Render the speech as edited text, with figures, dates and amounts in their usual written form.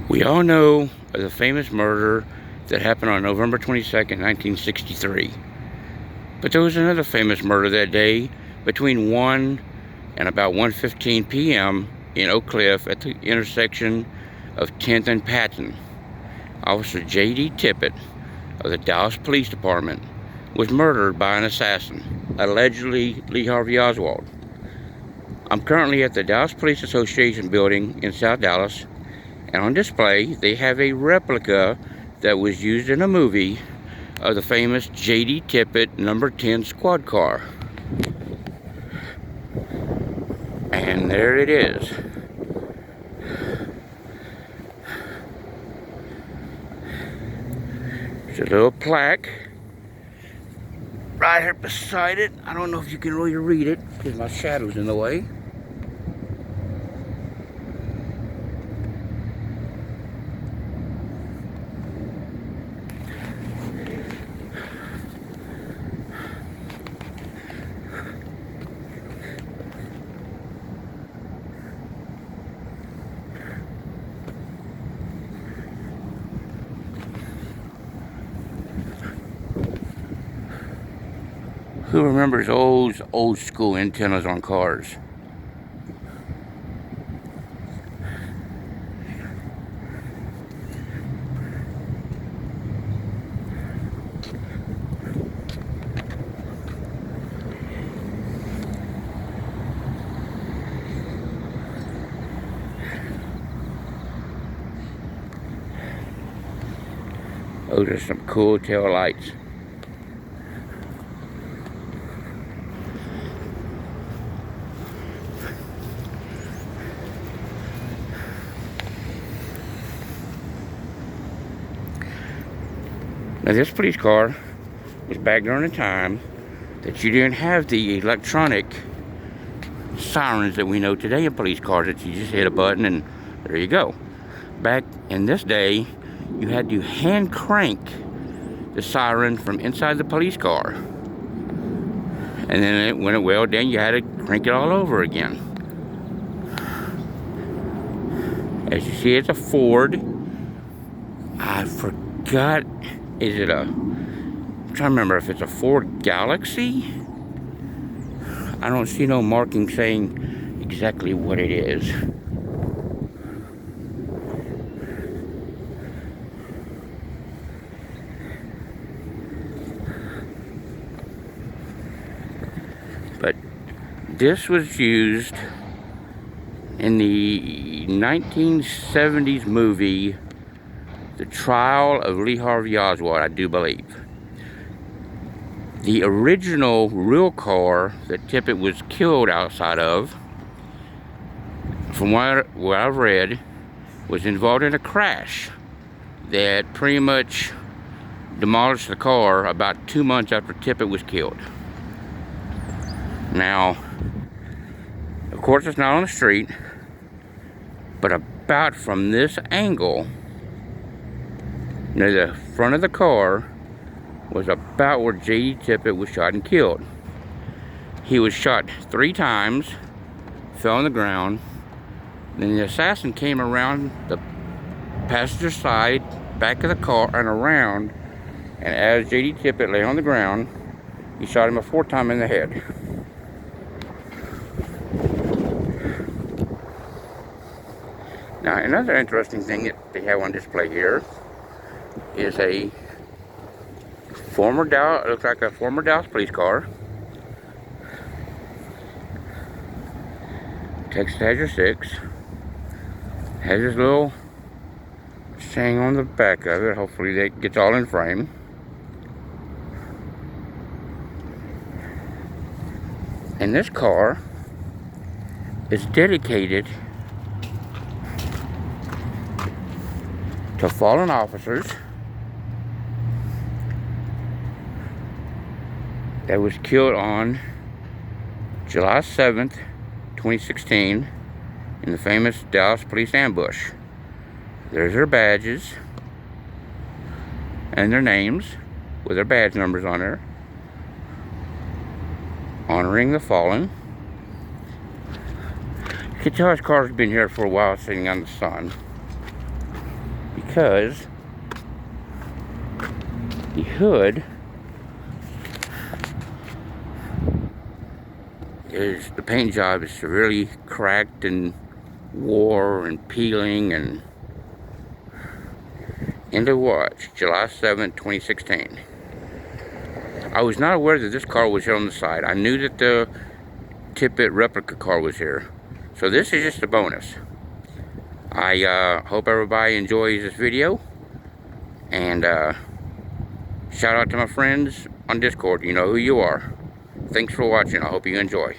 We all know of the famous murder that happened on November 22nd, 1963. But there was another famous murder that day between 1 and about 1:15 p.m. in Oak Cliff at the intersection of 10th and Patton. Officer J.D. Tippit of the Dallas Police Department was murdered by an assassin, allegedly Lee Harvey Oswald. I'm currently at the Dallas Police Association building in South Dallas, and on display they have a replica that was used in a movie of the famous J.D. Tippit number 10 squad car. And there it is. There's a little plaque right here beside it. I don't know if you can really read it because my shadow's in the way. Who remembers old school antennas on cars? Oh, there's some cool tail lights. Now this police car was back during the time that you didn't have the electronic sirens that we know today in police cars, that you just hit a button and there you go. Back in this day, you had to hand crank the siren from inside the police car. And then when it welled down, you had to crank it all over again. As you see, it's a Ford. I forgot, I'm trying to remember if it's a Ford Galaxy. I don't see no marking saying exactly what it is. But this was used in the 1970s movie, The Trial of Lee Harvey Oswald, I do believe. The original real car that Tippit was killed outside of, from what I've read, was involved in a crash that pretty much demolished the car about 2 months after Tippit was killed. Now, of course, it's not on the street, but about from this angle, near the front of the car, was about where J.D. Tippit was shot and killed. He was shot 3 times, fell on the ground, then the assassin came around the passenger side, back of the car, and around, and as J.D. Tippit lay on the ground, he shot him a 4th time in the head. Now, another interesting thing that they have on display here is a former Dallas, it looks like a former Dallas police car. Texas Hazard 6. Has this little saying on the back of it. Hopefully that gets all in frame. And this car is dedicated to fallen officers that was killed on July 7th, 2016 in the famous Dallas police ambush. There's their badges and their names with their badge numbers on there, honoring the fallen. You can tell his car's been here for a while, sitting on the sun. because the hood the paint job is severely cracked and wore and peeling. And end of watch, July 7th, 2016. I was not aware that this car was here on the side. I knew that the Tippett replica car was here. So this is just a bonus. I hope everybody enjoys this video. And shout out to my friends on Discord. You know who you are. Thanks for watching. I hope you enjoy.